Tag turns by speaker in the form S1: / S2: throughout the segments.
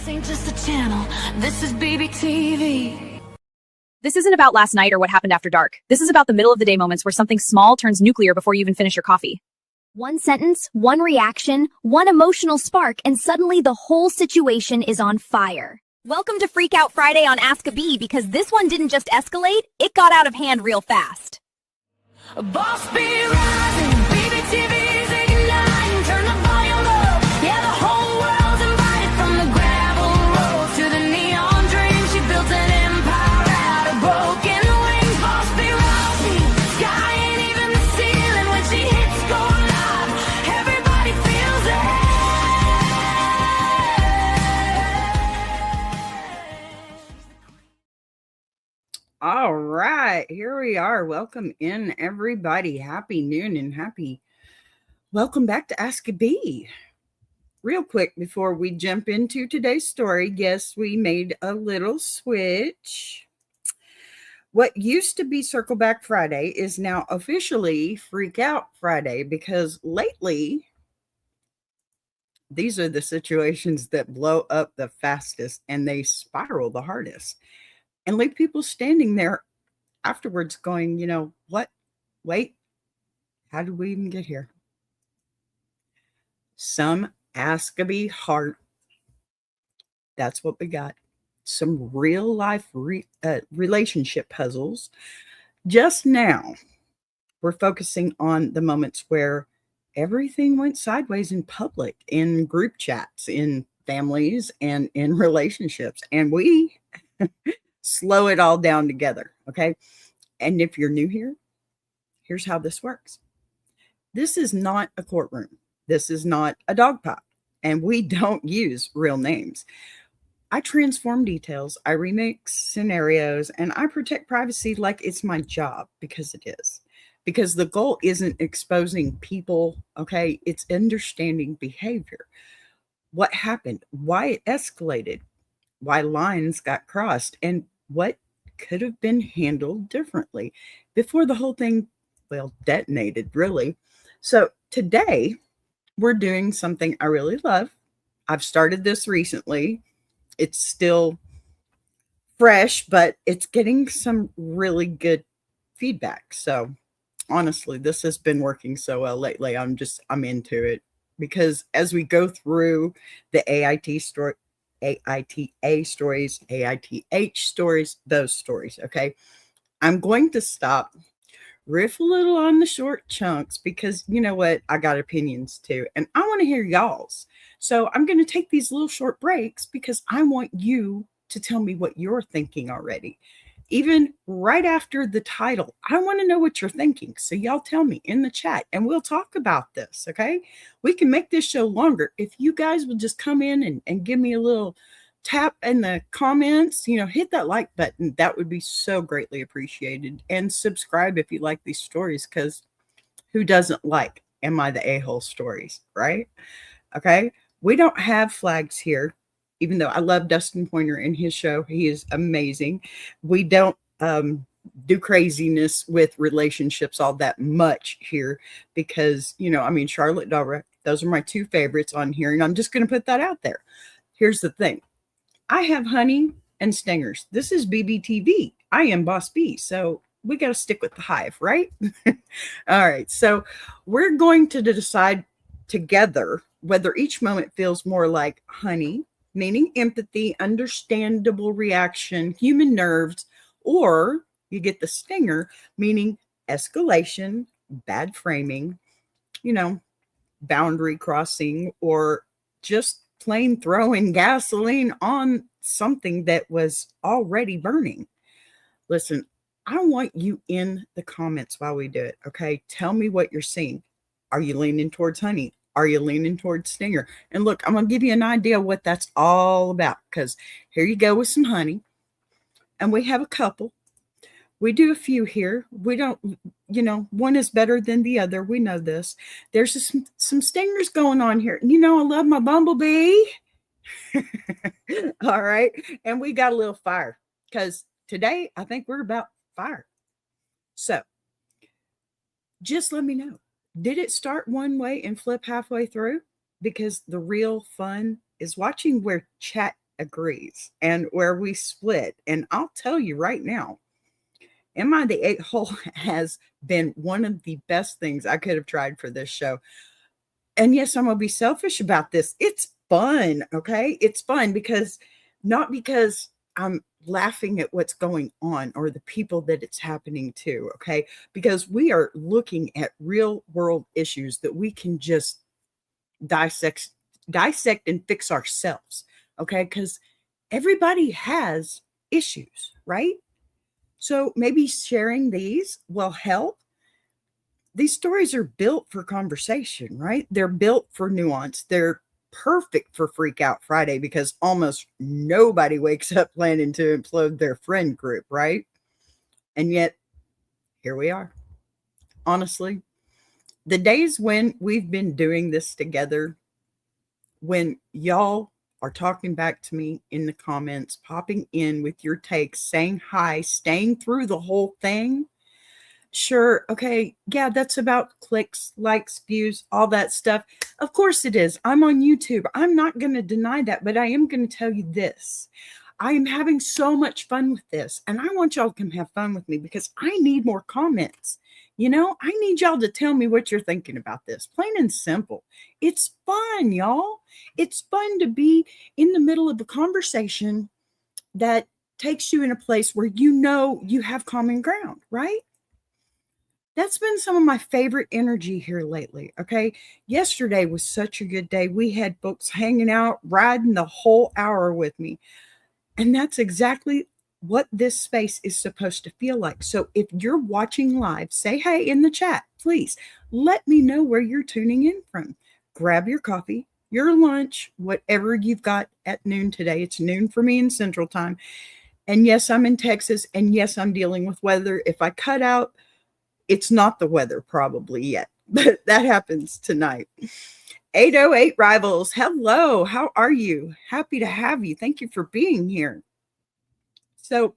S1: This ain't just a channel, this is BBTV.
S2: This isn't about last night or what happened after dark. This is about the middle of the day moments where something small turns nuclear before you even finish your coffee.
S3: One sentence, one reaction, one emotional spark, and suddenly the whole situation is on fire. Welcome to Freak Out Friday on Ask a Bee, because this one didn't just escalate, it got out of hand real fast.
S1: Boss be rising, BBTV's igniting, turn the volume up. Yeah, the whole world's invited, from the gravel road to the neon dream. She built an empire out of broken wings. Boss be rising, sky ain't even the ceiling. When she hits go live, everybody feels it.
S4: All right, here we are. Welcome in, everybody. Happy noon and welcome back to Ask a Bee. Real quick before we jump into today's story, yes, we made a little switch. What used to be Circle Back Friday is now officially Freak Out Friday, because lately these are the situations that blow up the fastest and they spiral the hardest and leave people standing there afterwards going, what? Wait, how did we even get here? Some Ask a Bee heart. That's what we got. Some real life relationship puzzles. Just now, we're focusing on the moments where everything went sideways in public, in group chats, in families, and in relationships. And we slow it all down together, okay? And if you're new here, here's how this works. This is not a courtroom. This is not a dog pot. And we don't use real names. I transform details, I remix scenarios, and I protect privacy like it's my job, because it is. Because the goal isn't exposing people, okay? It's understanding behavior. What happened, why it escalated, why lines got crossed, and what could have been handled differently before the whole thing, detonated, really. So today, we're doing something I really love. I've started this recently. It's still fresh, but it's getting some really good feedback. So honestly, this has been working so well lately. I'm into it, because as we go through the AITA stories, AITH stories, those stories, okay? I'm going to stop, riff a little on the short chunks, because you know what? I got opinions too, and I want to hear y'all's. So I'm going to take these little short breaks because I want you to tell me what you're thinking already. Even right after the title, I want to know what you're thinking. So y'all tell me in the chat and we'll talk about this, okay? We can make this show longer. If you guys will just come in and give me a little tap in the comments, hit that like button. That would be so greatly appreciated. And subscribe if you like these stories, because who doesn't like Am I the A-hole stories, right? Okay. We don't have flags here, even though I love Dustin Pointer and his show. He is amazing. We don't do craziness with relationships all that much here, because, Charlotte Dara, those are my two favorites on here. And I'm just going to put that out there. Here's the thing. I have honey and stingers. This is BBTV. I am Boss B. So we got to stick with the hive, right? All right. So we're going to decide together whether each moment feels more like honey, meaning empathy, understandable reaction, human nerves, or you get the stinger, meaning escalation, bad framing, boundary crossing, or just plain throwing gasoline on something that was already burning. Listen, I want you in the comments while we do it, okay? Tell me what you're seeing. Are you leaning towards honey? Are you leaning towards stinger? And look, I'm going to give you an idea what that's all about, because here you go with some honey. And we have a couple. We do a few here. We don't, one is better than the other. We know this. There's some stingers going on here. I love my bumblebee. All right. And we got a little fire, because today I think we're about fire. So just let me know. Did it start one way and flip halfway through? Because the real fun is watching where chat agrees and where we split. And I'll tell you right now, Am I the Eight Hole has been one of the best things I could have tried for this show. And yes, I'm going to be selfish about this. It's fun. Okay. It's fun because not because I'm laughing at what's going on or the people that it's happening to. Okay. Because we are looking at real world issues that we can just dissect and fix ourselves. Okay. Because everybody has issues, right? So maybe sharing these will help. These stories are built for conversation, right? They're built for nuance. They're perfect for Freak Out Friday because almost nobody wakes up planning to implode their friend group, right? And yet, here we are. Honestly, the days when we've been doing this together, when y'all are talking back to me in the comments, popping in with your takes, saying hi, staying through the whole thing. Sure. Okay. Yeah, that's about clicks, likes, views, all that stuff. Of course it is. I'm on YouTube. I'm not going to deny that, but I am going to tell you this. I am having so much fun with this, and I want y'all to come have fun with me because I need more comments. You know, I need y'all to tell me what you're thinking about this. Plain and simple. It's fun, y'all. It's fun to be in the middle of a conversation that takes you in a place where you know you have common ground, right? That's been some of my favorite energy here lately. Okay. Yesterday was such a good day. We had folks hanging out, riding the whole hour with me. And that's exactly what this space is supposed to feel like. So if you're watching live, say hey in the chat, please. Let me know where you're tuning in from. Grab your coffee, your lunch, whatever you've got at noon today. It's noon for me in Central Time. And yes, I'm in Texas. And yes, I'm dealing with weather. If I cut out, it's not the weather probably yet, but that happens tonight. 808 Rivals, hello, how are you? Happy to have you. Thank you for being here. So,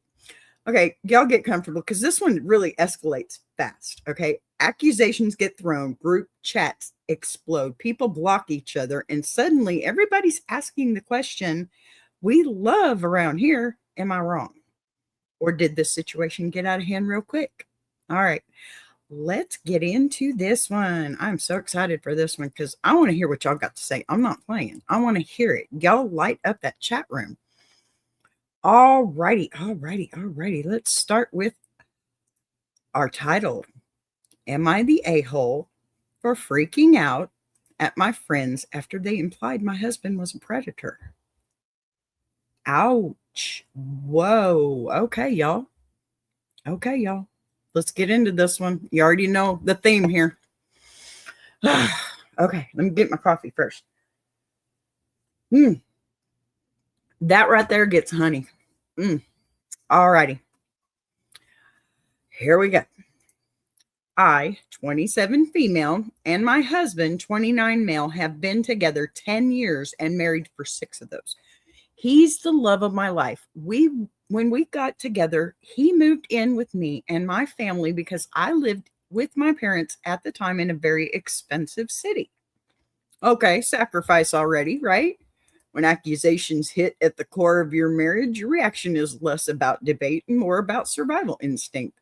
S4: okay, y'all get comfortable because this one really escalates fast, okay? Accusations get thrown, group chats explode, people block each other, and suddenly everybody's asking the question we love around here, am I wrong? Or did this situation get out of hand real quick? All right, let's get into this one. I'm so excited for this one because I want to hear what y'all got to say. I'm not playing. I want to hear it. Y'all light up that chat room. All righty. Let's start with our title. Am I the a-hole for freaking out at my friends after they implied my husband was a predator? Ouch. Whoa. Okay, y'all. Let's get into this one. You already know the theme here. Okay, let me get my coffee first. That right there gets honey. All righty. Here we go. I, 27 female, and my husband, 29 male, have been together 10 years and married for 6 of those. He's the love of my life. When we got together, he moved in with me and my family because I lived with my parents at the time in a very expensive city. Okay, sacrifice already, right? When accusations hit at the core of your marriage, your reaction is less about debate and more about survival instinct.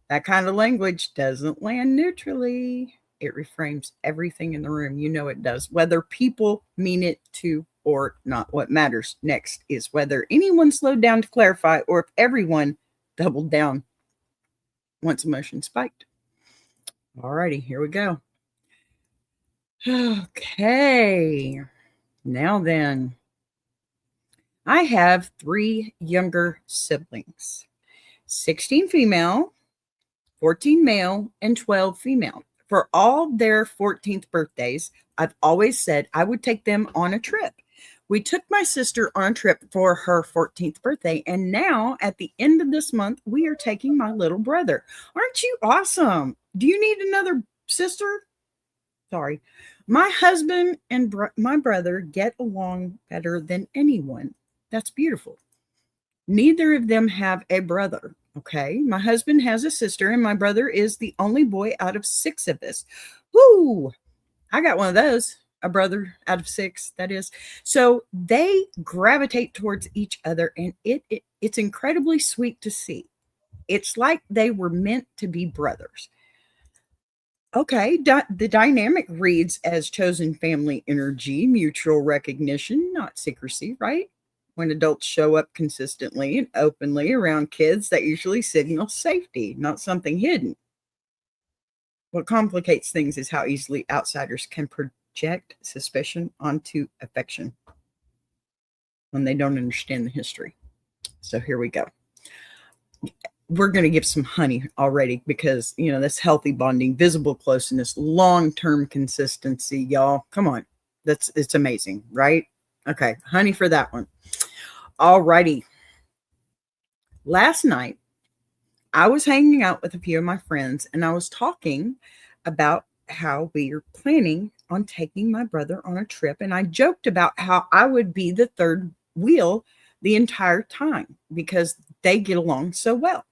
S4: That kind of language doesn't land neutrally. It reframes everything in the room. You know it does, whether people mean it to or not. What matters next is whether anyone slowed down to clarify or if everyone doubled down once emotion spiked. All righty, here we go. Okay, now then, I have 3 younger siblings, 16 female, 14 male, and 12 female. For all their 14th birthdays, I've always said I would take them on a trip. We took my sister on a trip for her 14th birthday, and now at the end of this month, we are taking my little brother. Aren't you awesome? Do you need another sister? Sorry. My husband and my brother get along better than anyone. That's beautiful. Neither of them have a brother. Okay. My husband has a sister, and my brother is the only boy out of 6 of us. Woo! I got one of those. a brother out of 6, that is. So they gravitate towards each other, and it's incredibly sweet to see. It's like they were meant to be brothers. Okay, the dynamic reads as chosen family energy, mutual recognition, not secrecy, right? When adults show up consistently and openly around kids, that usually signals safety, not something hidden. What complicates things is how easily outsiders can project suspicion onto affection when they don't understand the history. So here we go. We're going to give some honey already because, that's healthy bonding, visible closeness, long-term consistency, y'all. Come on. It's amazing, right? Okay, honey for that one. All righty. Last night, I was hanging out with a few of my friends and I was talking about how we are planning on taking my brother on a trip. And I joked about how I would be the third wheel the entire time because they get along so well.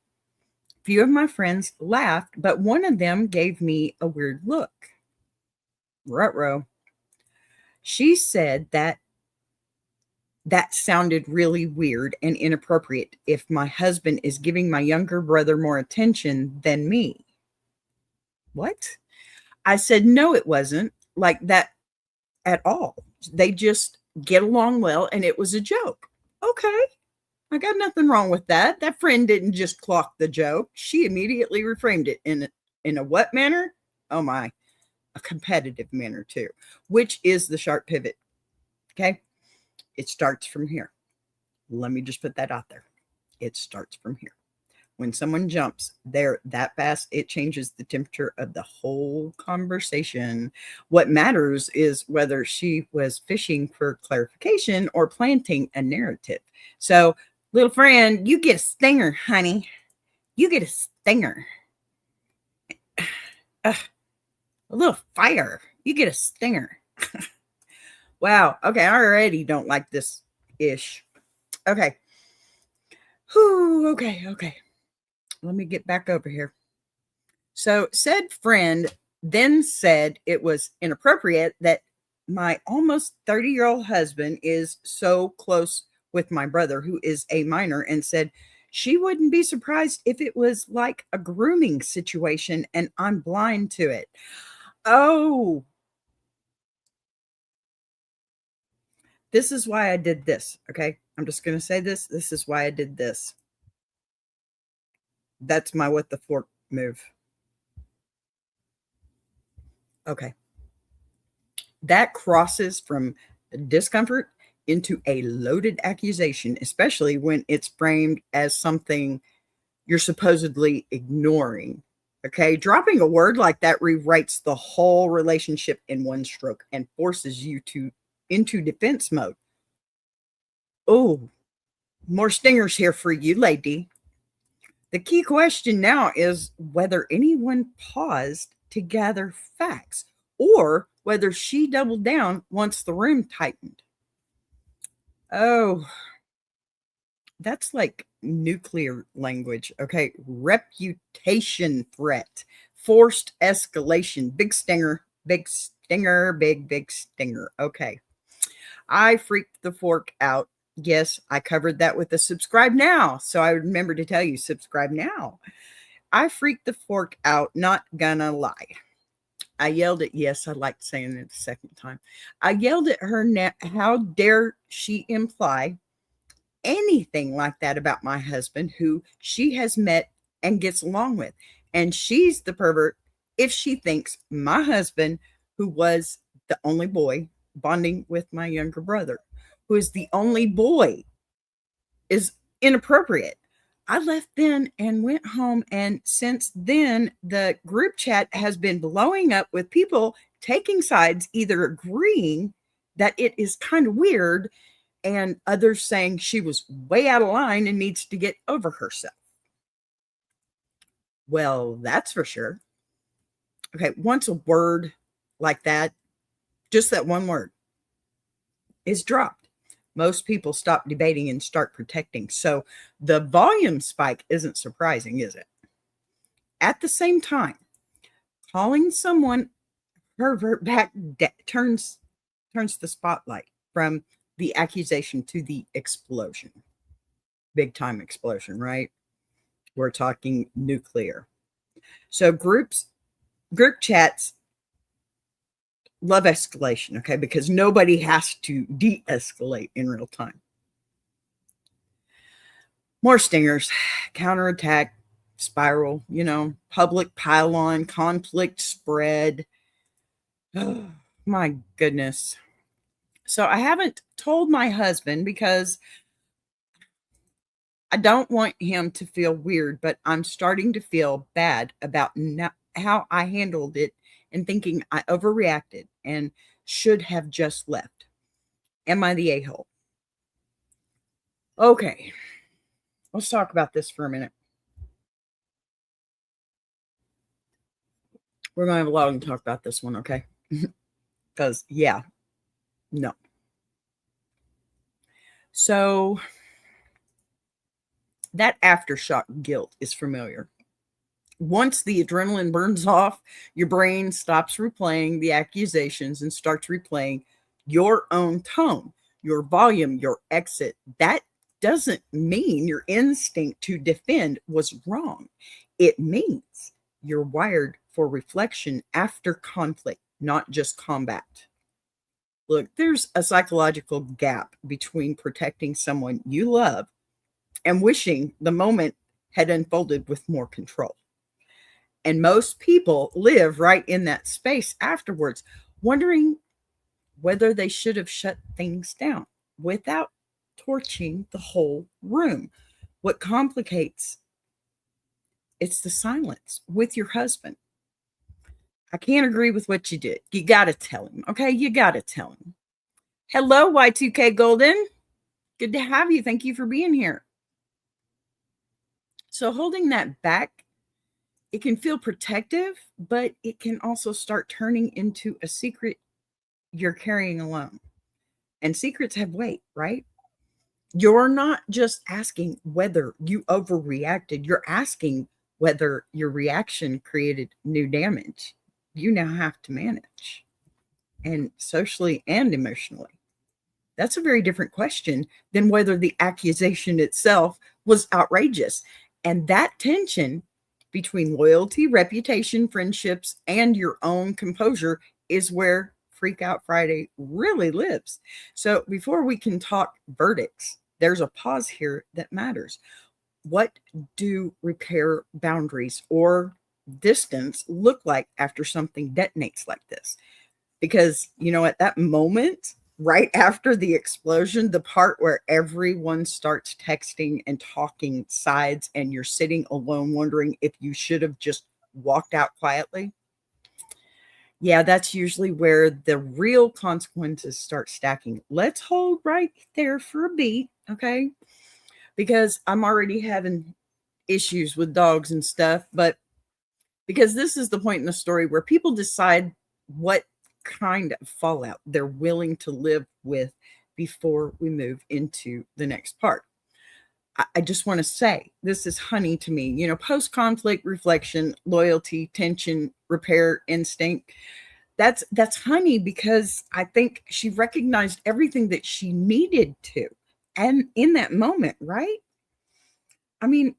S4: Few of my friends laughed, but one of them gave me a weird look. Ruh-roh. She said that sounded really weird and inappropriate if my husband is giving my younger brother more attention than me. What? I said, no, it wasn't like that at all. They just get along well, and it was a joke. Okay. I got nothing wrong with that. That friend didn't just clock the joke. She immediately reframed it in a what manner? Oh my, a competitive manner too, which is the sharp pivot. Okay. It starts from here. Let me just put that out there. It starts from here. When someone jumps there that fast, it changes the temperature of the whole conversation. What matters is whether she was fishing for clarification or planting a narrative. So, little friend, you get a stinger, honey. You get a stinger. A little fire. You get a stinger. Wow. Okay. I already don't like this ish. Okay. Whew, okay. Let me get back over here. So said friend then said it was inappropriate that my almost 30-year-old husband is so close with my brother, who is a minor, and said she wouldn't be surprised if it was like a grooming situation and I'm blind to it. Oh, this is why I did this. Okay. I'm just going to say this. This is why I did this. That's my what the fork move. Okay. That crosses from discomfort into a loaded accusation, especially when it's framed as something you're supposedly ignoring. Okay. Dropping a word like that rewrites the whole relationship in one stroke and forces you into defense mode. Oh, more stingers here for you, lady. The key question now is whether anyone paused to gather facts or whether she doubled down once the room tightened. Oh, that's like nuclear language. Okay. Reputation threat, forced escalation, big stinger, big stinger, big stinger. Okay. I freaked the fork out. Yes, I covered that with the subscribe now. So I remember to tell you, subscribe now. I freaked the fork out, not gonna lie. I yelled at, yes, I liked saying it a second time. I yelled at her, how dare she imply anything like that about my husband, who she has met and gets along with. And she's the pervert if she thinks my husband, who was the only boy bonding with my younger brother, who is the only boy, is inappropriate. I left then and went home. And since then, the group chat has been blowing up with people taking sides, either agreeing that it is kind of weird and others saying she was way out of line and needs to get over herself. Well, that's for sure. Okay, once a word like that, just that one word, is dropped, most people stop debating and start protecting. So the volume spike isn't surprising, is it? At the same time, calling someone pervert back turns turns the spotlight from the accusation to the explosion. Big time explosion, right? We're talking nuclear. So group chats love escalation, okay? Because nobody has to de-escalate in real time. More stingers, counterattack, spiral, public pile-on, conflict spread. Oh, my goodness. So I haven't told my husband because I don't want him to feel weird, but I'm starting to feel bad about how I handled it and thinking I overreacted and should have just left. Am I the a-hole? Okay, let's talk about this for a minute. We're going to have a lot to talk about this one, okay? Because, yeah, no. So that aftershock guilt is familiar. Once the adrenaline burns off, your brain stops replaying the accusations and starts replaying your own tone, your volume, your exit. That doesn't mean your instinct to defend was wrong. It means you're wired for reflection after conflict, not just combat. Look, there's a psychological gap between protecting someone you love and wishing the moment had unfolded with more control. And most people live right in that space afterwards, wondering whether they should have shut things down without torching the whole room. What complicates it's the silence with your husband. I can't agree with what you did. You got to tell him. Okay, you got to tell him. Hello, Y2K Golden. Good to have you. Thank you for being here. So holding that back, it can feel protective, but it can also start turning into a secret you're carrying alone. And secrets have weight, right? You're not just asking whether you overreacted. You're asking whether your reaction created new damage. You now have to manage, and socially and emotionally. That's a very different question than whether the accusation itself was outrageous. And that tension between loyalty, reputation, friendships, and your own composure is where Freak Out Friday really lives. So before we can talk verdicts, there's a pause here that matters. What do repair boundaries or distance look like after something detonates like this? Because, at that moment, right after the explosion, the part where everyone starts texting and talking sides and you're sitting alone wondering if you should have just walked out quietly. Yeah, that's usually where the real consequences start stacking. Let's hold right there for a beat, okay? Because I'm already having issues with dogs and stuff, but because this is the point in the story where people decide what kind of fallout they're willing to live with before we move into the next part. I just want to say this is honey to me. Post-conflict reflection, loyalty, tension, repair, instinct. That's honey because I think she recognized everything that she needed to. And in that moment, right? I mean,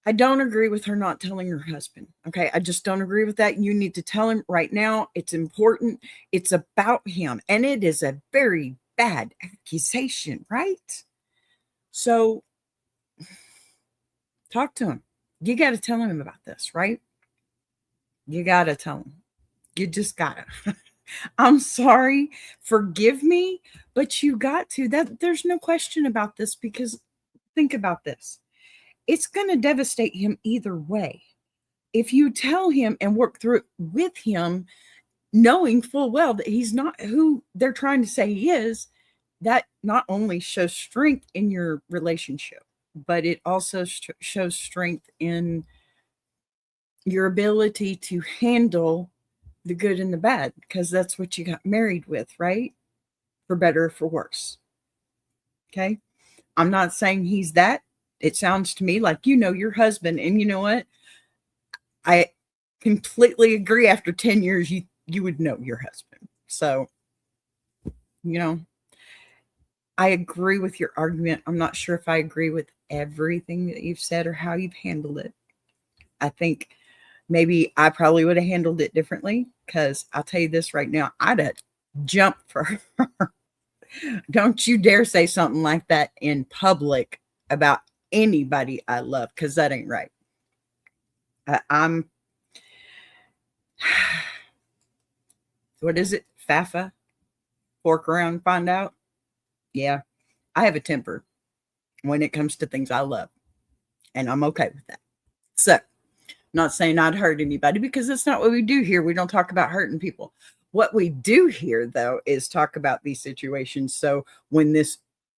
S4: I don't agree with her not telling her husband. Okay. I just don't agree with that. You need to tell him right now. It's important. It's about him. And it is a very bad accusation, right? So talk to him. You got to tell him about this, right? You got to tell him. You just got to. I'm sorry. Forgive me. But you got to. There's no question about this because think about this. It's going to devastate him either way. If you tell him and work through it with him, knowing full well that he's not who they're trying to say he is, that not only shows strength in your relationship, but it also shows strength in your ability to handle the good and the bad, because that's what you got married with, right? For better or for worse. Okay. I'm not saying he's that. It sounds to me like your husband, and you know what? I completely agree. After 10 years, you would know your husband. So You know, I agree with your argument. I'm not sure if I agree with everything that you've said or how you've handled it. I think maybe I probably would have handled it differently, because I'll tell you this right now, I'd have jumped for her. Don't you dare say something like that in public about anybody I love, because that ain't right. I'm, what is it? Fafa? Fork around and find out? Yeah, I have a temper when it comes to things I love, and I'm okay with that. So, not saying I'd hurt anybody, because that's not what we do here. We don't talk about hurting people. What we do here, though, is talk about these situations. So when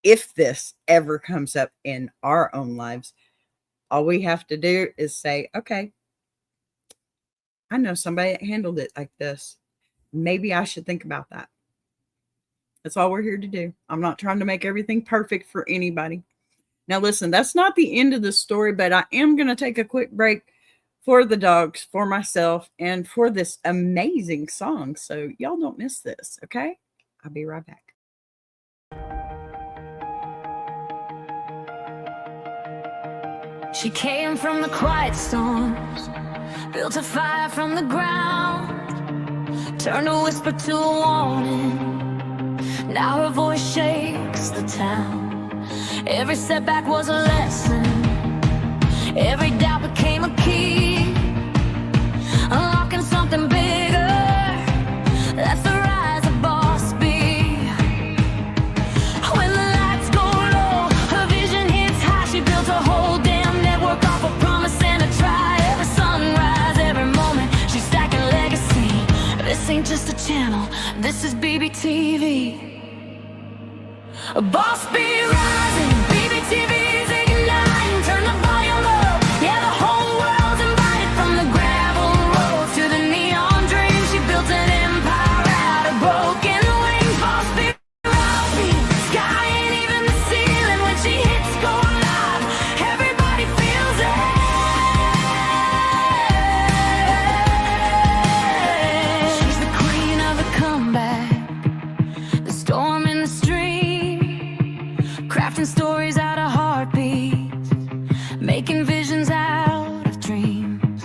S4: if this ever comes up in our own lives, all we have to do is say, okay, I know somebody that handled it like this. Maybe I should think about that. That's all we're here to do. I'm not trying to make everything perfect for anybody. Now, listen, that's not the end of the story, but I am going to take a quick break for the dogs, for myself, and for this amazing song. So y'all don't miss this, okay? I'll be right back.
S1: She came from the quiet storms, built a fire from the ground, turned a whisper to a warning. Now her voice shakes the town. Every setback was a lesson, every doubt became a key, unlocking something bigger. That's the rise of Boss B. When the lights go low, her vision hits high. She built a whole damn network off a promise and a try. Every sunrise, every moment, she's stacking legacy. This ain't just a channel, this is BBTV. Boss B rising, BBTV's igniting. Turn the volume up, yeah, the whole world's invited. From the gravel roads to the neon dreams, she built an empire out of broken wings. Boss B rising, sky ain't even the ceiling. When she hits go live, everybody feels it. She's the queen of the comeback, the storm in the stream, crafting stories out of heartbeats, making visions out of dreams.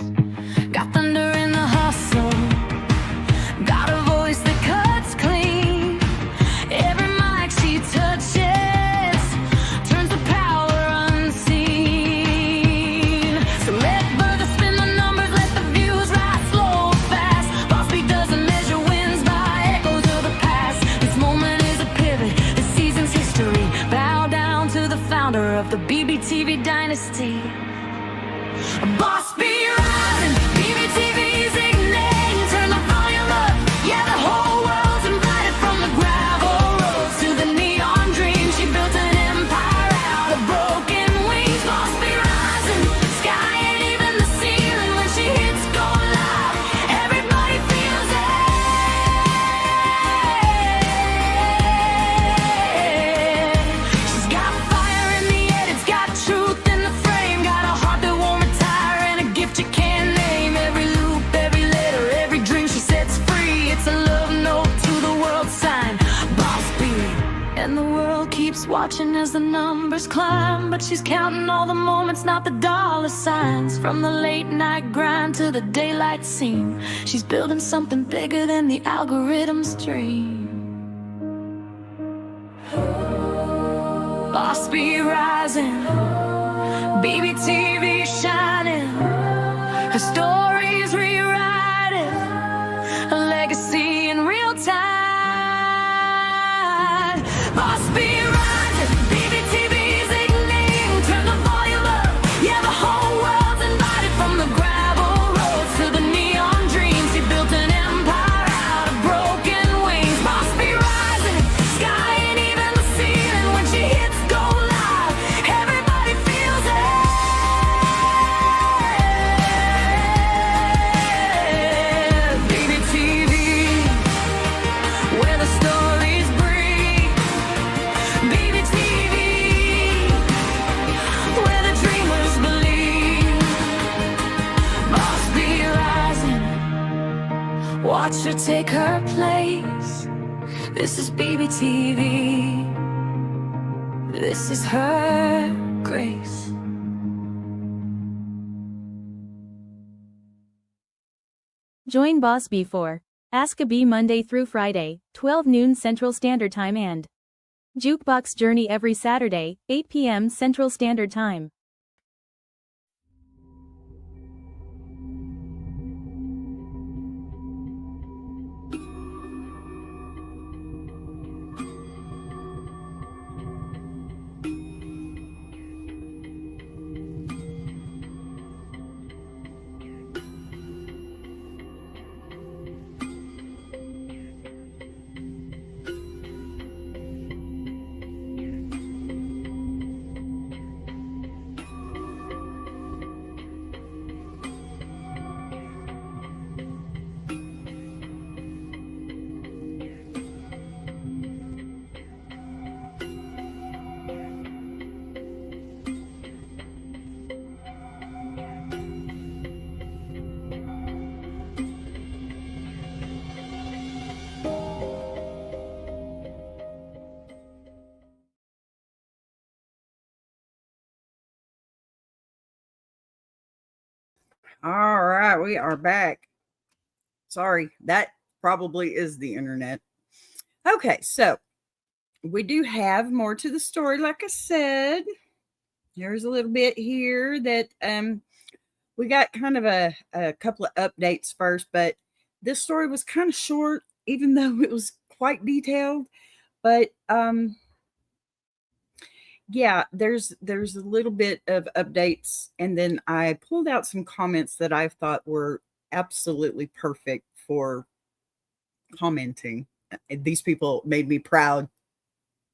S1: Got thunder in the hustle, got a voice that cuts clean. Every mic she touches turns the power unseen. So let further spin the numbers, let the views rise slow or fast. Boss B doesn't measure wins by echoes of the past. This moment is a pivot, this season's history. Bow down to the founder of the BBTV dynasty. Boss B rising, BBTV's igniting. Turn the volume up, yeah, the whole world's invited. From the gravel roads to the neon dreams, she built an empire out of broken wings. Boss B rising, sky ain't even the ceiling. When she hits go live, everybody feels it. She's got fire in the head, it's got truth in the frame, got a heart that won't retire and a gift you can't name. Every loop, every letter, every dream she sets free, it's a love note to the world sign. Boss B. And the world keeps watching as the numbers climb, but she's counting all the moments, not the dollar signs. From the late night grind to the daylight scene, she's building something bigger than the algorithm's dream. Boss B rising, BBTV shining, her story's rewriting, a legacy in real time. Boss B rising, BBTV's igniting. Turn the volume up, yeah, the whole world's invited. From the gravel roads to the neon dreams, she built an empire out of broken wings. Boss B rising, sky ain't even the ceiling. When she hits go live, everybody feels it. BBTV, where the stories breathe. BBTV, where the dreamers believe. Boss B rising, watch her take her place. This is BBTV. This is her grace.
S5: Join Boss B for Ask a Bee Monday through Friday, 12 noon Central Standard Time and Jukebox Journey every Saturday, 8 p.m. Central Standard Time.
S4: All right, we are back. Sorry, that probably is the internet. Okay, so we do have more to the story. Like I said, there's a little bit here that we got kind of a couple of updates first, but this story was kind of short, even though it was quite detailed. But yeah, there's a little bit of updates, and then I pulled out some comments that I thought were absolutely perfect for commenting. These people made me proud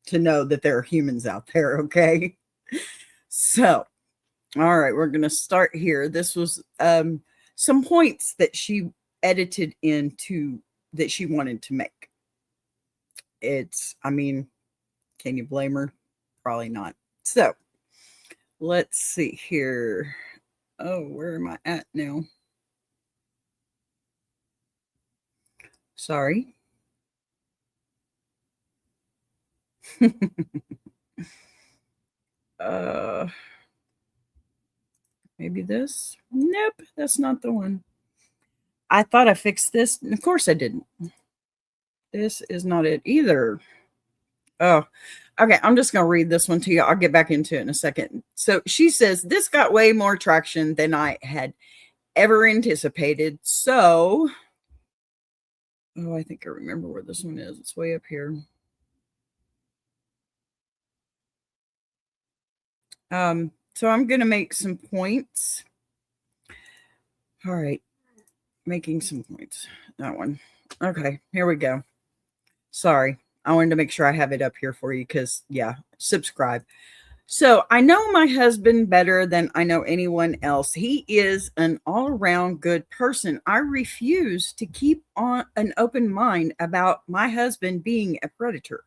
S4: to know that there are humans out there, okay? So, all right, we're going to start here. This was some points that she edited into that she wanted to make. I mean, can you blame her? Probably not. So, let's see here. Oh, where am I at now? Sorry. Maybe this? Nope, that's not the one. I thought I fixed this. Of course I didn't. This is not it either. Oh, okay. I'm just going to read this one to you. I'll get back into it in a second. So she says, this got way more traction than I had ever anticipated. So, oh, I think I remember where this one is. It's way up here. So I'm going to make some points. All right. Making some points. That one. Okay, here we go. Sorry. I wanted to make sure I have it up here for you because, yeah, subscribe. So I know my husband better than I know anyone else. He is an all-around good person. I refuse to keep on an open mind about my husband being a predator.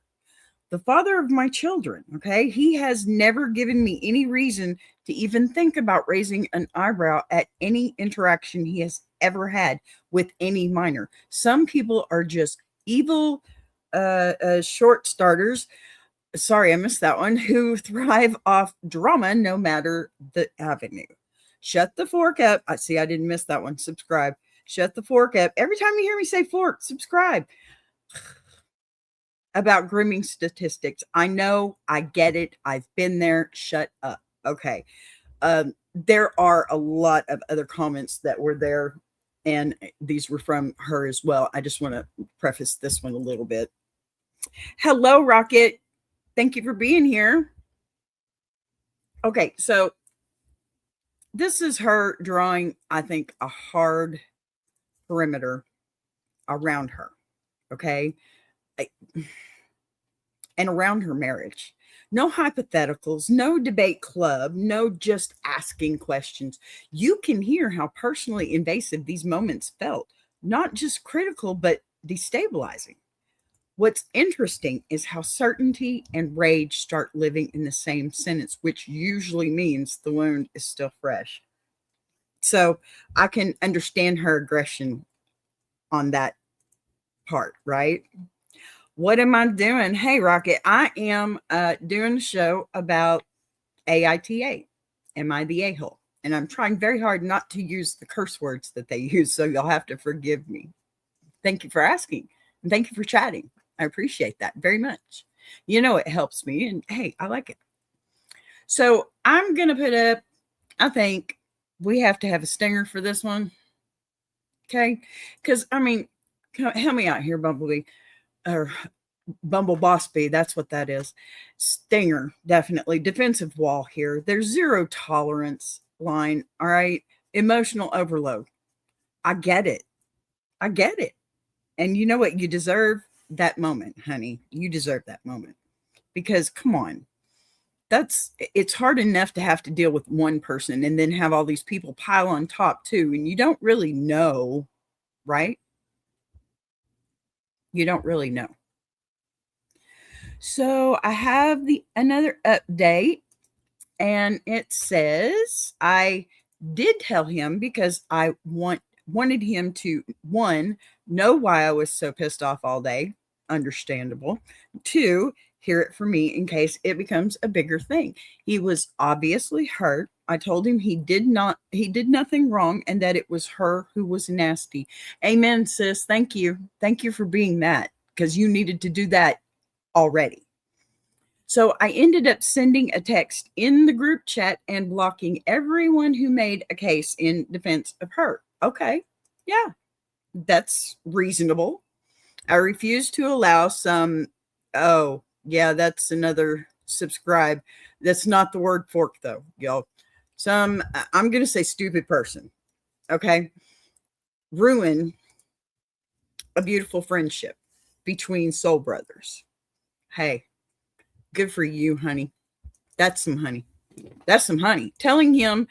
S4: The father of my children, okay? He has never given me any reason to even think about raising an eyebrow at any interaction he has ever had with any minor. Some people are just evil short starters. Sorry, I missed that one. Who thrive off drama no matter the avenue. Shut the fork up. I see I didn't miss that one. Subscribe. Shut the fork up. Every time you hear me say fork, subscribe. About grooming statistics. I know, I get it. I've been there. Shut up. Okay. There are a lot of other comments that were there, and these were from her as well. I just want to preface this one a little bit. Hello, Rocket. Thank you for being here. Okay, so this is her drawing, I think, a hard perimeter around her. Okay. And around her marriage. No hypotheticals, no debate club, no just asking questions. You can hear how personally invasive these moments felt, not just critical, but destabilizing. What's interesting is how certainty and rage start living in the same sentence, which usually means the wound is still fresh. So I can understand her aggression on that part, right? What am I doing? Hey, Rocket, I am doing a show about AITA. Am I the a-hole? And I'm trying very hard not to use the curse words that they use, so you'll have to forgive me. Thank you for asking, and thank you for chatting. I appreciate that very much. You know, it helps me, and hey, I like it. So I'm going to put up, I think we have to have a stinger for this one. Okay? Because, I mean, help me out here, Bumblebee. Or Bumble Boss Bee, that's what that is. Stinger, definitely. Defensive wall here. There's zero tolerance line. All right. Emotional overload. I get it. I get it. And you know what? You deserve that moment, honey. You deserve that moment. Because come on. It's hard enough to have to deal with one person and then have all these people pile on top too. And you don't really know, right? You don't really know. So I have another update, and it says I did tell him because I wanted him to, one, know why I was so pissed off all day. Understandable. Two, hear it from me in case it becomes a bigger thing. He was obviously hurt. I told him he did nothing wrong and that it was her who was nasty. Amen, sis. Thank you. Thank you for being that, because you needed to do that already. So I ended up sending a text in the group chat and blocking everyone who made a case in defense of her. Okay. Yeah, that's reasonable. I refuse to allow some, oh, yeah, that's another subscribe. That's not the word fork, though, y'all. I'm going to say stupid person, okay, ruin a beautiful friendship between soul brothers. Hey, good for you, honey. That's some honey. That's some honey. Telling him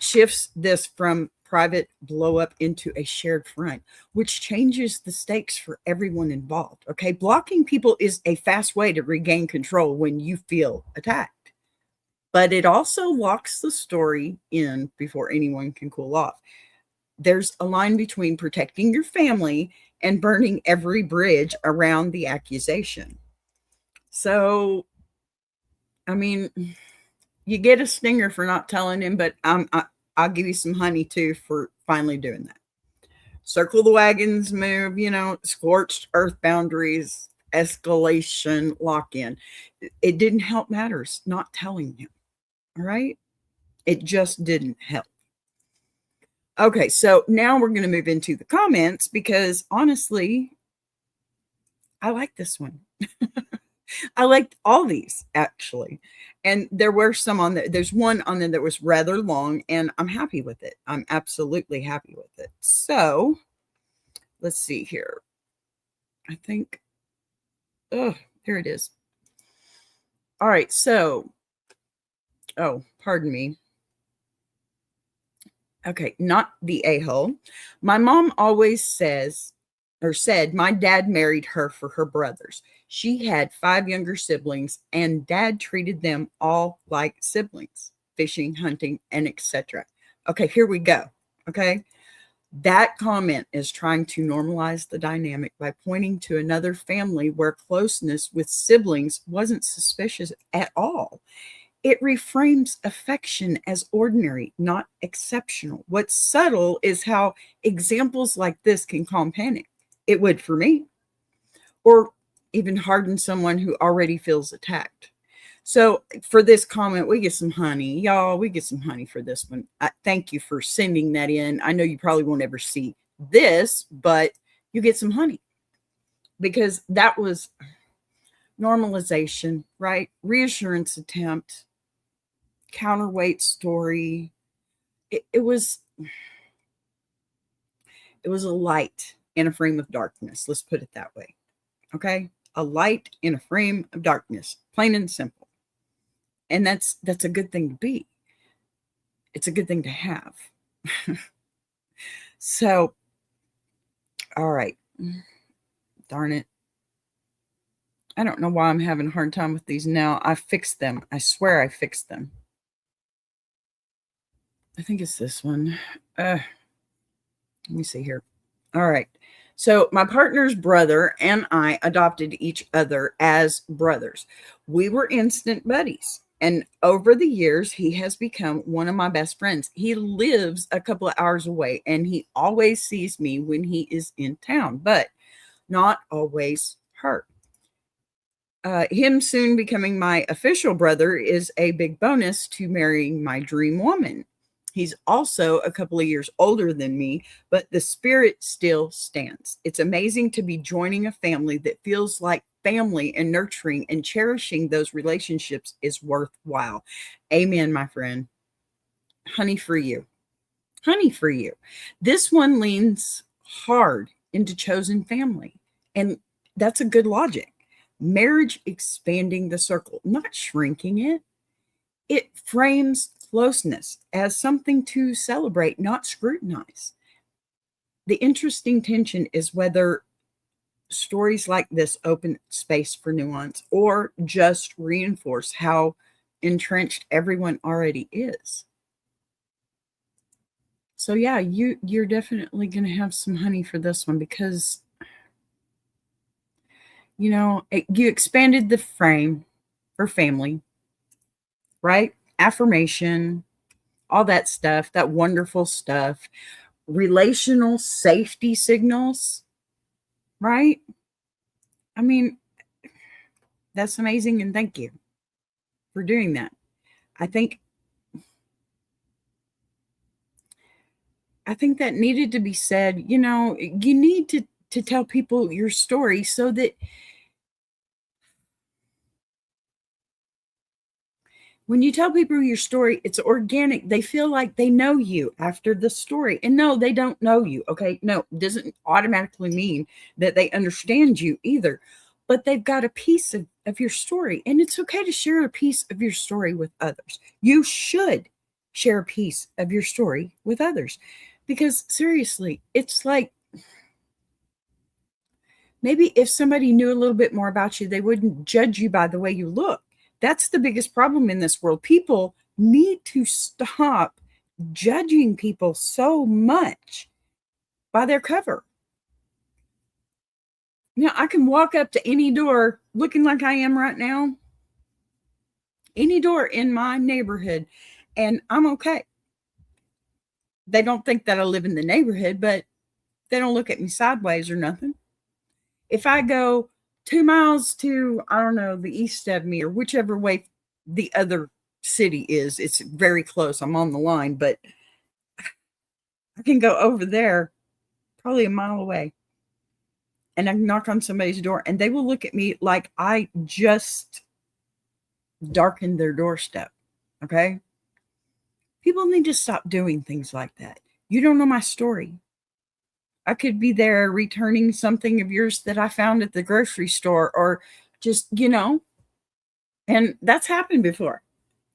S4: shifts this from private blow up into a shared front, which changes the stakes for everyone involved. Okay. Blocking people is a fast way to regain control when you feel attacked, but it also locks the story in before anyone can cool off. There's a line between protecting your family and burning every bridge around the accusation. So, I mean, you get a stinger for not telling him, but I'll give you some honey too for finally doing that. Circle the wagons move, scorched earth boundaries, escalation, lock in. It didn't help matters not telling him. All right. It just didn't help. Okay. So now we're going to move into the comments because honestly, I like this one. I liked all these actually. And there were some on there. There's one on there that was rather long, and I'm happy with it. I'm absolutely happy with it. So let's see here. I think, oh, here it is. All right. So, oh, pardon me. Okay. Not the a-hole. My mom always said, my dad married her for her brothers. She had 5 younger siblings, and dad treated them all like siblings, fishing, hunting, and etc. Okay, here we go. Okay. That comment is trying to normalize the dynamic by pointing to another family where closeness with siblings wasn't suspicious at all. It reframes affection as ordinary, not exceptional. What's subtle is how examples like this can calm panic. It would for me, or even harden someone who already feels attacked. So for this comment, we get some honey. Y'all, we get some honey for this one. Thank you for sending that in. I know you probably won't ever see this, but you get some honey because that was normalization, right? Reassurance attempt, counterweight story. It was a light in a frame of darkness. Let's put it that way. Okay. A light in a frame of darkness, plain and simple. And that's a good thing to be. It's a good thing to have. So, all right. Darn it. I don't know why I'm having a hard time with these now. I fixed them. I swear I fixed them. I think it's this one. Let me see here. All right. So my partner's brother and I adopted each other as brothers. We were instant buddies. And over the years, he has become one of my best friends. He lives a couple of hours away and he always sees me when he is in town, but not always her. Him soon becoming my official brother is a big bonus to marrying my dream woman. He's also a couple of years older than me, but the spirit still stands. It's amazing to be joining a family that feels like family, and nurturing and cherishing those relationships is worthwhile. Amen, my friend. Honey for you. Honey for you. This one leans hard into chosen family, and that's a good logic. Marriage expanding the circle, not shrinking it. It frames closeness as something to celebrate, not scrutinize. The interesting tension is whether stories like this open space for nuance or just reinforce how entrenched everyone already is. So yeah, you're definitely going to have some honey for this one, because you expanded the frame for family, right? Affirmation, all that stuff, that wonderful stuff, relational safety signals, right? I mean, that's amazing, and thank you for doing that. I think that needed to be said. You need to tell people your story so that when you tell people your story, it's organic. They feel like they know you after the story. And no, they don't know you. Okay. No, it doesn't automatically mean that they understand you either, but they've got a piece of your story. And it's okay to share a piece of your story with others. You should share a piece of your story with others, because seriously, it's like, maybe if somebody knew a little bit more about you, they wouldn't judge you by the way you look. That's the biggest problem in this world. People need to stop judging people so much by their cover. I can walk up to any door looking like I am right now, any door in my neighborhood, and I'm okay. They don't think that I live in the neighborhood, but they don't look at me sideways or nothing. If I go 2 miles to, I don't know, the east of me, or whichever way the other city is, it's very close. I'm on the line, but I can go over there probably a mile away, and I can knock on somebody's door and they will look at me like I just darkened their doorstep. Okay. People need to stop doing things like that. You don't know my story. I could be there returning something of yours that I found at the grocery store, or just, and that's happened before.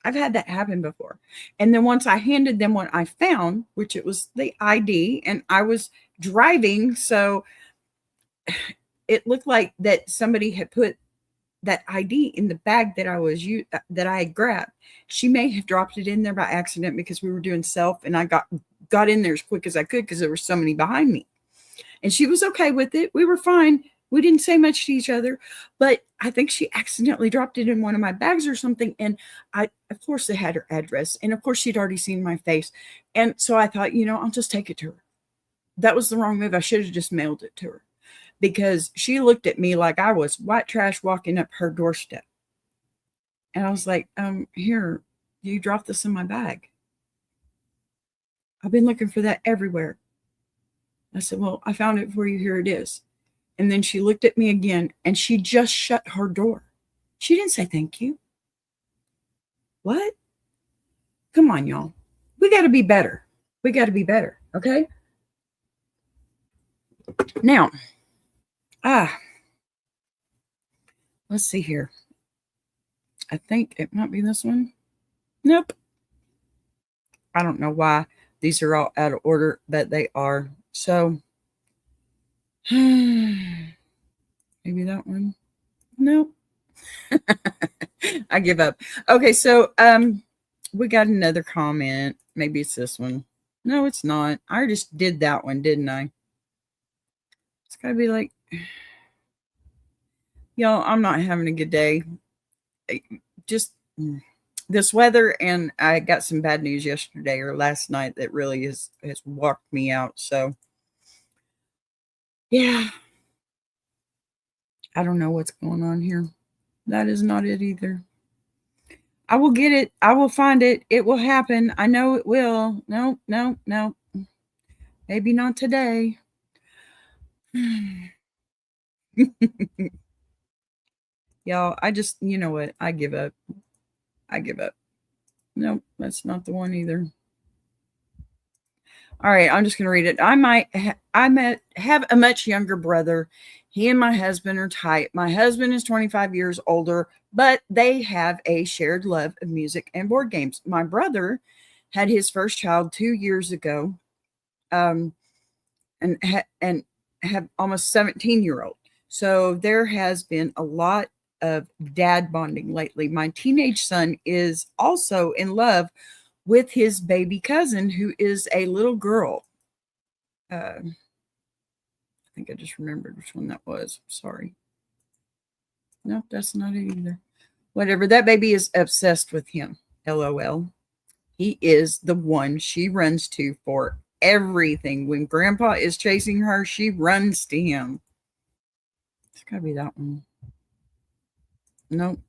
S4: I've had that happen before. And then once I handed them what I found, which it was the ID, and I was driving, so it looked like that somebody had put that ID in the bag that I had grabbed. She may have dropped it in there by accident because we were doing self, and I got in there as quick as I could because there were so many behind me. And she was okay with it. We were fine. We didn't say much to each other, but I think she accidentally dropped it in one of my bags or something. And of course, they had her address. And of course, she'd already seen my face. And so I thought, I'll just take it to her. That was the wrong move. I should have just mailed it to her, because she looked at me like I was white trash walking up her doorstep. And I was like, here, you dropped this in my bag. I've been looking for that everywhere. I said, well, I found it for you. Here it is. And then she looked at me again, and she just shut her door. She didn't say thank you. What? Come on, y'all. We got to be better. We got to be better. Okay. Now, let's see here. I think it might be this one. Nope. I don't know why these are all out of order, but they are. So maybe that one. Nope. I give up. Okay, so we got another comment. Maybe it's this one. No, it's not. I just did that one, didn't I? It's got to be like, y'all, I'm not having a good day. Just this weather, and I got some bad news yesterday or last night that really has walked me out. So, yeah, I don't know what's going on here. That is not it either. I will get it. I will find it. It will happen. I know it will. No, no, no. Maybe not today. Y'all, I just, you know what? I give up. I give up. Nope, that's not the one either. All right, I'm just going to read it. Have a much younger brother. He and my husband are tight. My husband is 25 years older, but they have a shared love of music and board games. My brother had his first child 2 years ago, and have almost 17-year-old. So there has been a lot of dad bonding lately. My teenage son is also in love with his baby cousin, who is a little girl. I think I just remembered which one that was. Sorry. Nope, that's not it either. Whatever. That baby is obsessed with him. LOL. He is the one she runs to for everything. When grandpa is chasing her, she runs to him. It's got to be that one. Nope.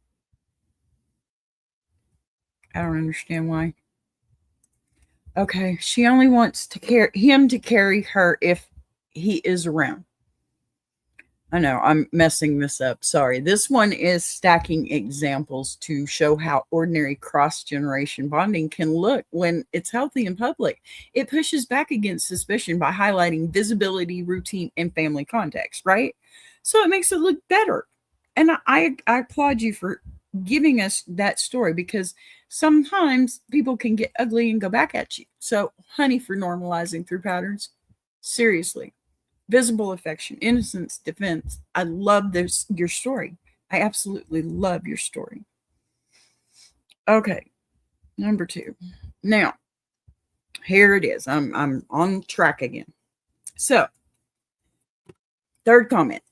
S4: I don't understand why. Okay, she only wants him to carry her if he is around. I know, I'm messing this up. Sorry. This one is stacking examples to show how ordinary cross-generation bonding can look when it's healthy in public. It pushes back against suspicion by highlighting visibility, routine, and family context, right? So it makes it look better. And I applaud you for giving us that story, because sometimes people can get ugly and go back at you. So, honey, for normalizing through patterns. Seriously. Visible affection, innocence, defense. I love your story. I absolutely love your story. Okay, number 2. Now, here it is. I'm on track again. So, third comment.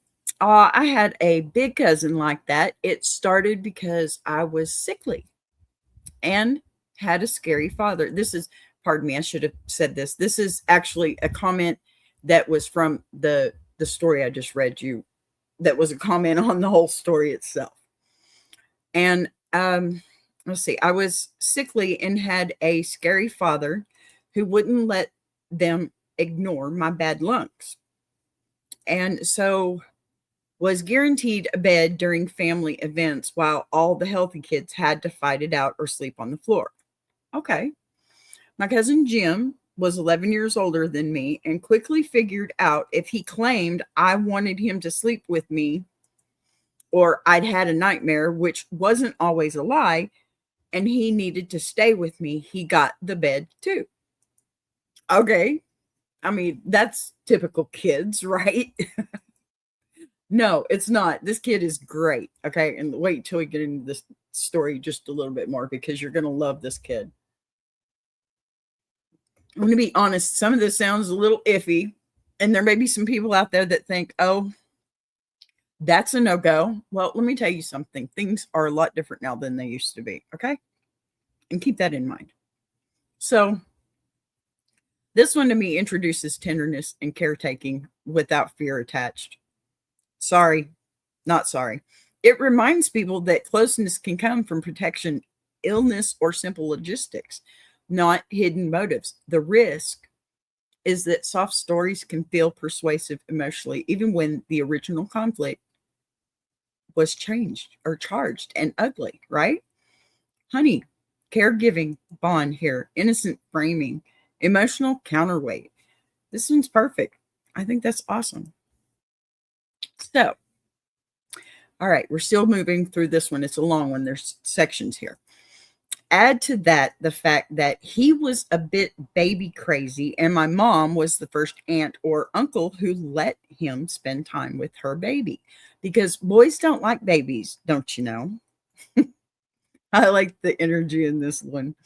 S4: I had a big cousin like that. It started because I was sickly and had a scary father. Pardon me, I should have said this. This is actually a comment that was from the story I just read you. That was a comment on the whole story itself. And let's see, I was sickly and had a scary father who wouldn't let them ignore my bad lungs. And so was guaranteed a bed during family events while all the healthy kids had to fight it out or sleep on the floor. Okay. My cousin Jim was 11 years older than me and quickly figured out if he claimed I wanted him to sleep with me or I'd had a nightmare, which wasn't always a lie, and he needed to stay with me, he got the bed too. Okay. I mean, that's typical kids, right? No, it's not. This kid is great. Okay. And wait till we get into this story just a little bit more, because you're going to love this kid. I'm going to be honest. Some of this sounds a little iffy. And there may be some people out there that think, oh, that's a no-go. Well, let me tell you something. Things are a lot different now than they used to be. Okay. And keep that in mind. So this one to me introduces tenderness and caretaking without fear attached. Sorry, not sorry. It reminds people that closeness can come from protection, illness, or simple logistics, not hidden motives. The risk is that soft stories can feel persuasive emotionally, even when the original conflict was changed or charged and ugly, right? Honey, caregiving bond here, innocent framing, emotional counterweight. This one's perfect. I think that's awesome. So, all right, we're still moving through this one. It's a long one. There's sections here. Add to that the fact that he was a bit baby crazy, and my mom was the first aunt or uncle who let him spend time with her baby, because boys don't like babies, don't you know? I like the energy in this one.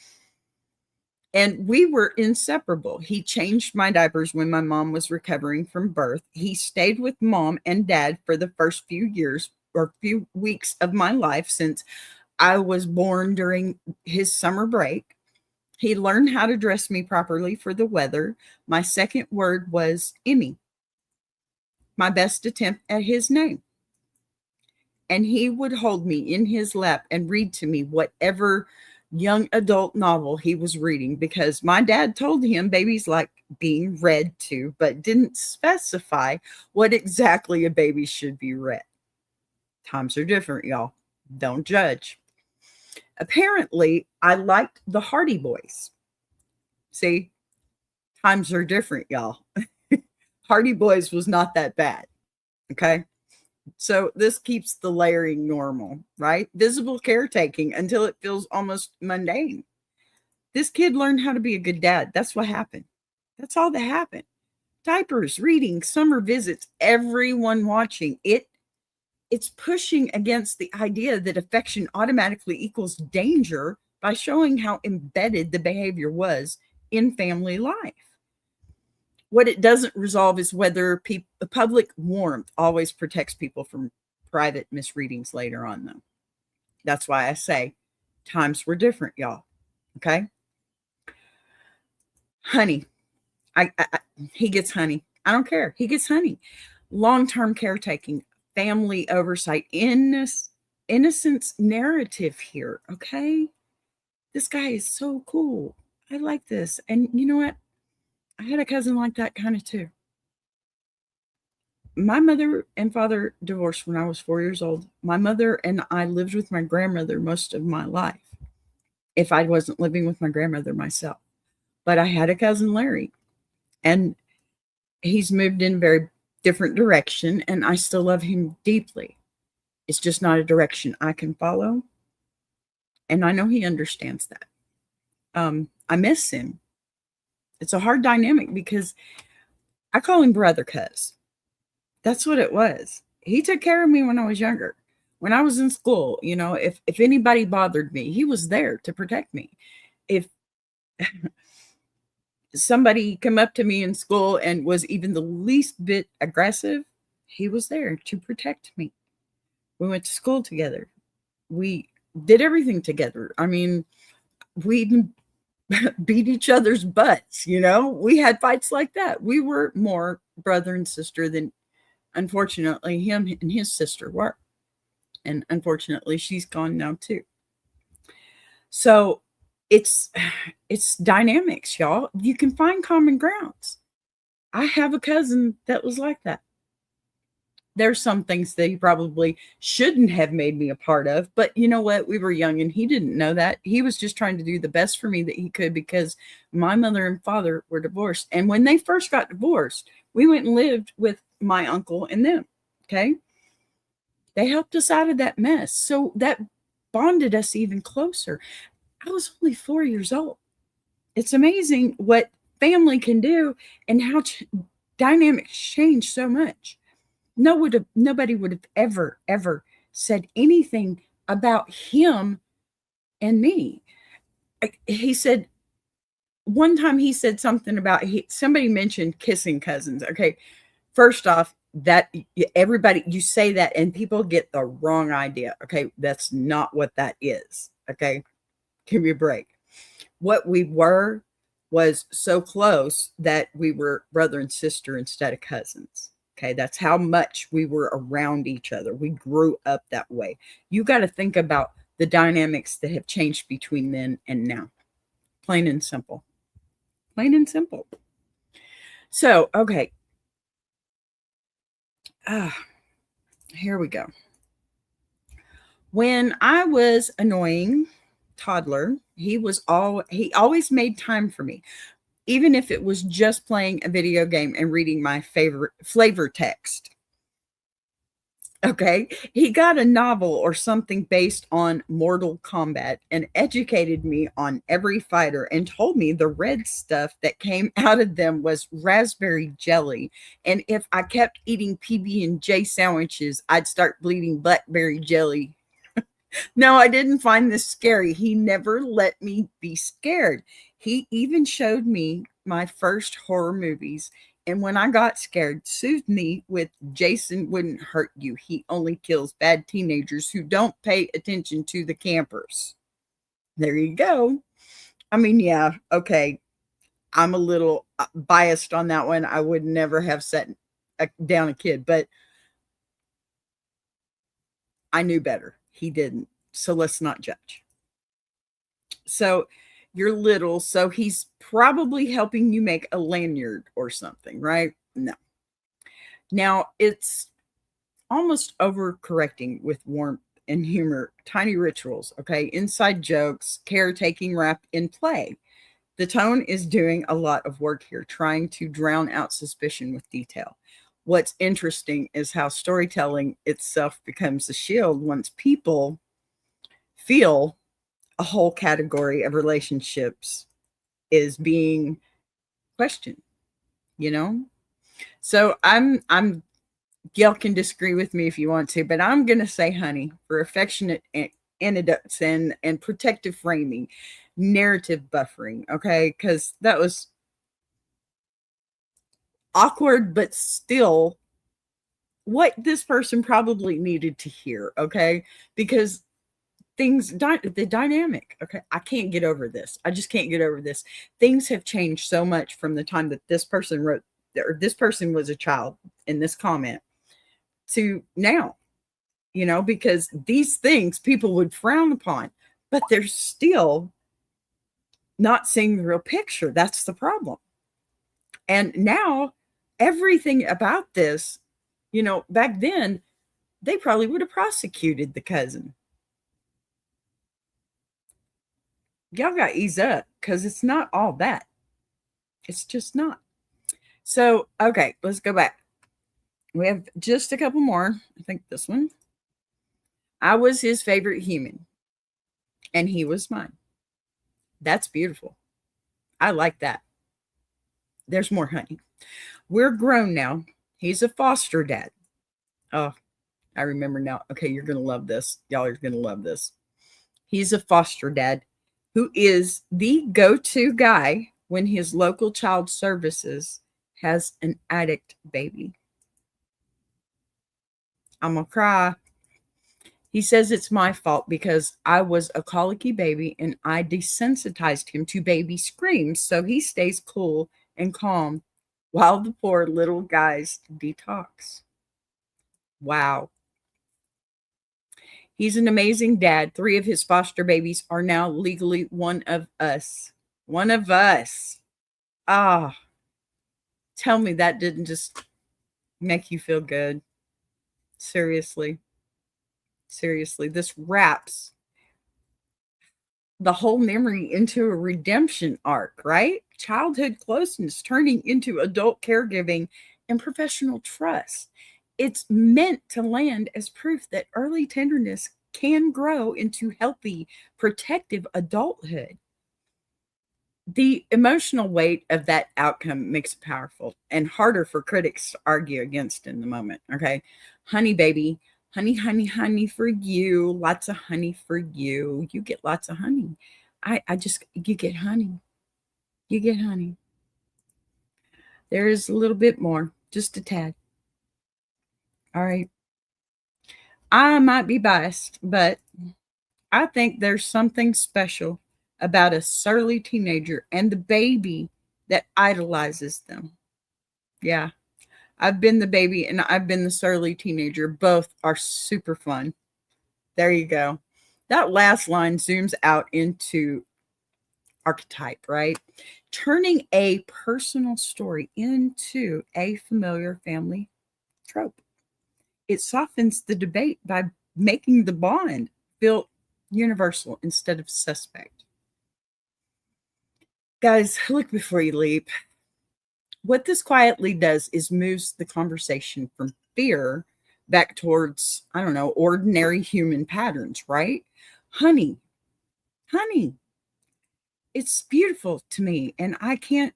S4: And we were inseparable. He changed my diapers when my mom was recovering from birth. He stayed with mom and dad for the first few years or few weeks of my life since I was born during his summer break. He learned how to dress me properly for the weather. My second word was Emmy, my best attempt at his name. And he would hold me in his lap and read to me whatever young adult novel he was reading, because my dad told him babies like being read to, but didn't specify what exactly a baby should be read. Times are different, y'all. Don't judge. Apparently, I liked the Hardy Boys. See, times are different, y'all. Hardy Boys was not that bad. Okay. So this keeps the layering normal, right? Visible caretaking until it feels almost mundane. This kid learned how to be a good dad. That's what happened. That's all that happened. Diapers, reading, summer visits, everyone watching. It's pushing against the idea that affection automatically equals danger by showing how embedded the behavior was in family life. What it doesn't resolve is whether public warmth always protects people from private misreadings later on, though. That's why I say times were different, y'all. Okay. Honey. He gets honey. I don't care. He gets honey. Long-term caretaking, family oversight, innocence narrative here. Okay. This guy is so cool. I like this. And you know what? I had a cousin like that kind of too. My mother and father divorced when I was 4 years old. My mother and I lived with my grandmother most of my life, if I wasn't living with my grandmother myself. But I had a cousin, Larry, and he's moved in a very different direction, and I still love him deeply. It's just not a direction I can follow, and I know he understands that. I miss him. It's a hard dynamic because I call him brother cuz. That's what it was. He took care of me when I was younger. When I was in school, if anybody bothered me, he was there to protect me. If somebody come up to me in school and was even the least bit aggressive, he was there to protect me. We went to school together. We did everything together. I mean, we even beat each other's butts, we had fights like that. We were more brother and sister than, unfortunately, him and his sister were. And unfortunately, she's gone now too. So it's dynamics, y'all. You can find common grounds. I have a cousin that was like that. There's some things that he probably shouldn't have made me a part of, but you know what? We were young and he didn't know that. He was just trying to do the best for me that he could, because my mother and father were divorced. And when they first got divorced, we went and lived with my uncle and them. Okay. They helped us out of that mess. So that bonded us even closer. I was only 4 years old. It's amazing what family can do and how dynamics change so much. Nobody would have ever said anything about him and me. He said, one time he said something about, somebody mentioned kissing cousins. Okay. First off, that everybody, you say that and people get the wrong idea. Okay. That's not what that is. Okay. Give me a break. What we were was so close that we were brother and sister instead of cousins. Okay, that's how much we were around each other. We grew up that way. You got to think about the dynamics that have changed between then and now. Plain and simple. Plain and simple. So, okay. Here we go. When I was annoying toddler, he always made time for me. Even if it was just playing a video game and reading my favorite flavor text. Okay. He got a novel or something based on Mortal Kombat and educated me on every fighter and told me the red stuff that came out of them was raspberry jelly. And if I kept eating PB&J sandwiches, I'd start bleeding blackberry jelly. No, I didn't find this scary. He never let me be scared. He even showed me my first horror movies. And when I got scared, soothed me with Jason wouldn't hurt you. He only kills bad teenagers who don't pay attention to the campers. There you go. I mean, yeah, okay. I'm a little biased on that one. I would never have set down a kid, but I knew better. He didn't. So let's not judge. So you're little, so he's probably helping you make a lanyard or something, right? No. Now it's almost overcorrecting with warmth and humor, tiny rituals, okay? Inside jokes, caretaking wrapped in play. The tone is doing a lot of work here, trying to drown out suspicion with detail. What's interesting is how storytelling itself becomes a shield once people feel a whole category of relationships is being questioned, you know? So I'm y'all can disagree with me if you want to, but I'm gonna say honey for affectionate anecdotes and protective framing, narrative buffering, okay? Because that was awkward, but still what this person probably needed to hear, okay? Because the dynamic, okay, I can't get over this. I just can't get over this. Things have changed so much from the time that this person wrote, or this person was a child in this comment, to now, because these things people would frown upon, but they're still not seeing the real picture. That's the problem. And now everything about this, back then they probably would have prosecuted the cousin. Y'all got to ease up because it's not all that. It's just not. So, okay, let's go back. We have just a couple more. I think this one. I was his favorite human, and he was mine. That's beautiful. I like that. There's more, honey. We're grown now. He's a foster dad. Oh, I remember now. Okay, you're going to love this. Y'all are going to love this. He's a foster dad who is the go-to guy when his local child services has an addict baby. I'm going to cry. He says it's my fault because I was a colicky baby and I desensitized him to baby screams, so he stays cool and calm while the poor little guys detox. Wow. He's an amazing dad. 3 of his foster babies are now legally one of us. One of us. Ah, tell me that didn't just make you feel good. Seriously. Seriously, this wraps the whole memory into a redemption arc, right? Childhood closeness turning into adult caregiving and professional trust. It's meant to land as proof that early tenderness can grow into healthy, protective adulthood. The emotional weight of that outcome makes it powerful and harder for critics to argue against in the moment. Okay. Honey, baby, honey, honey, honey for you. Lots of honey for you. You get lots of honey. You get honey. You get honey. There is a little bit more, just a tad. All right. I might be biased, but I think there's something special about a surly teenager and the baby that idolizes them. Yeah. I've been the baby and I've been the surly teenager. Both are super fun. There you go. That last line zooms out into archetype, right? Turning a personal story into a familiar family trope. It softens the debate by making the bond feel universal instead of suspect. Guys, look before you leap. What this quietly does is moves the conversation from fear back towards, I don't know, ordinary human patterns, right? Honey. It's beautiful to me, and I can't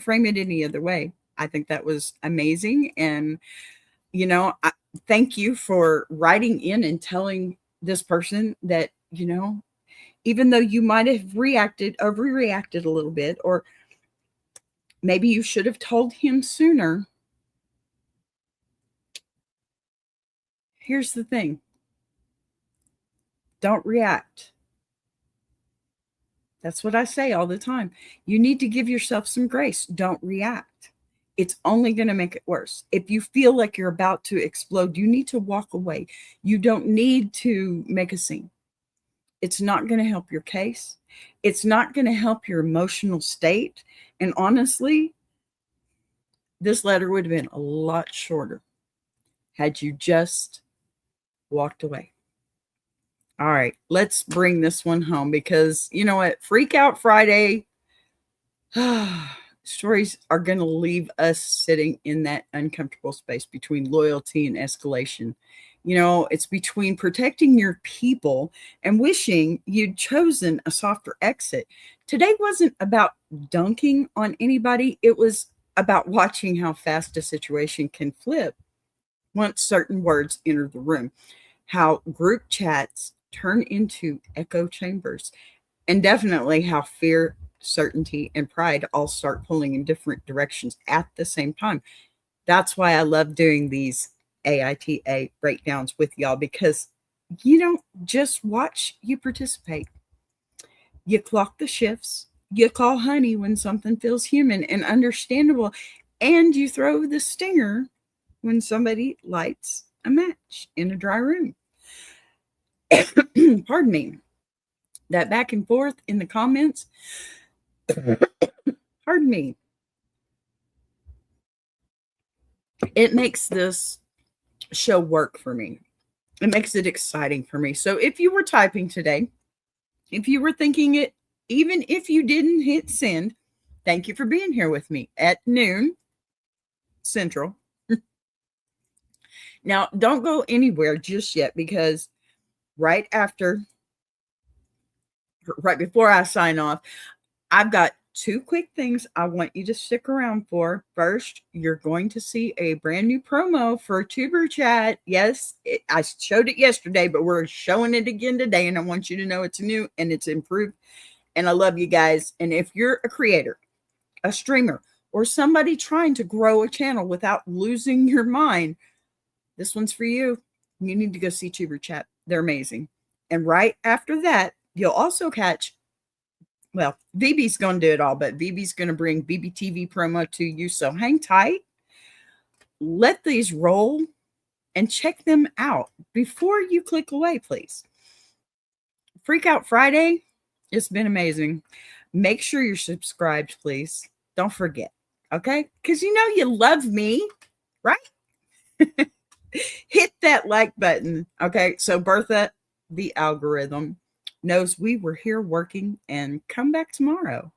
S4: frame it any other way. I think that was amazing, and Thank you for writing in and telling this person that, even though you might have overreacted a little bit, or maybe you should have told him sooner. Here's the thing. Don't react. That's what I say all the time. You need to give yourself some grace. Don't react. It's only going to make it worse. If you feel like you're about to explode, you need to walk away. You don't need to make a scene. It's not going to help your case. It's not going to help your emotional state. And honestly, this letter would have been a lot shorter had you just walked away. All right, let's bring this one home, because you know what? Freak Out Friday stories are going to leave us sitting in that uncomfortable space between loyalty and escalation. It's between protecting your people and wishing you'd chosen a softer exit. Today wasn't about dunking on anybody. It was about watching how fast a situation can flip once certain words enter the room, how group chats turn into echo chambers, and definitely how fear, certainty, and pride all start pulling in different directions at the same time. That's why I love doing these AITA breakdowns with y'all, because you don't just watch, you participate. You clock the shifts, you call honey when something feels human and understandable, and you throw the stinger when somebody lights a match in a dry room. Pardon me. That back and forth in the comments. Pardon me. It makes this show work for me. It makes it exciting for me. So if you were typing today, if you were thinking it, even if you didn't hit send, thank you for being here with me at noon Central. Now, don't go anywhere just yet, because right before I sign off, I've got two quick things I want you to stick around for. First, you're going to see a brand new promo for Tuber Chat. Yes, I showed it yesterday, but we're showing it again today, and I want you to know it's new and it's improved. And I love you guys. And if you're a creator, a streamer, or somebody trying to grow a channel without losing your mind, this one's for you. You need to go see Tuber Chat. They're amazing. And right after that, you'll also catch, well, VB's going to do it all, but VB's going to bring BBTV promo to you. So hang tight. Let these roll and check them out before you click away, please. Freak Out Friday. It's been amazing. Make sure you're subscribed, please. Don't forget. Okay? Because you love me, right? Hit that like button. Okay? So Bertha, the algorithm, knows we were here working, and come back tomorrow.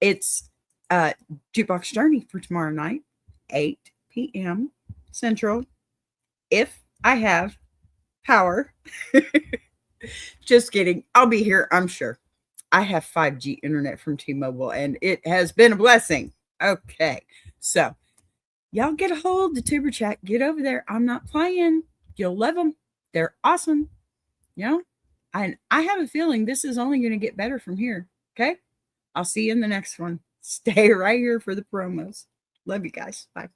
S4: It's Jukebox Journey for tomorrow night, 8 p.m. Central. If I have power. Just kidding. I'll be here, I'm sure. I have 5G internet from T-Mobile, and it has been a blessing. Okay. So y'all get a hold of Tuber Chat. Get over there. I'm not playing. You'll love them. They're awesome. And I have a feeling this is only going to get better from here. Okay. I'll see you in the next one. Stay right here for the promos. Love you guys. Bye.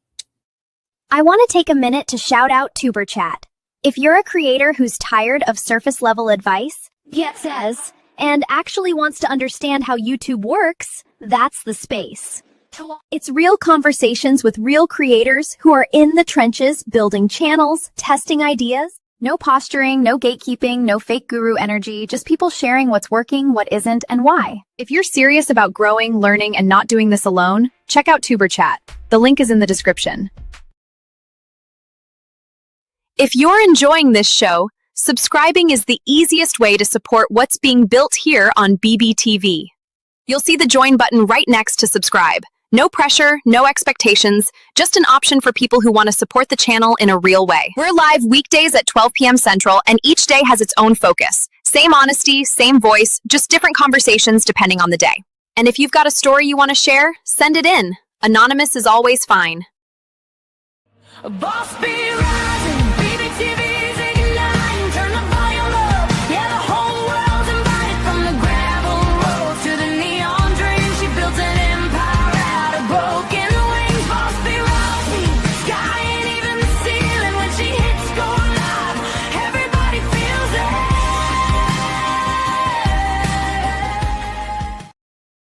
S3: I want to take a minute to shout out Tuber Chat. If you're a creator who's tired of surface level advice, and actually wants to understand how YouTube works, that's the space. It's real conversations with real creators who are in the trenches building channels, testing ideas. No posturing, no gatekeeping, no fake guru energy, just people sharing what's working, what isn't, and why.
S2: If you're serious about growing, learning, and not doing this alone, check out Tuber Chat. The link is in the description. If you're enjoying this show, subscribing is the easiest way to support what's being built here on BBTV. You'll see the join button right next to subscribe. No pressure, no expectations, just an option for people who want to support the channel in a real way. We're live weekdays at 12 p.m. Central, and each day has its own focus. Same honesty, same voice, just different conversations depending on the day. And if you've got a story you want to share, send it in. Anonymous is always fine.
S1: Boss be right.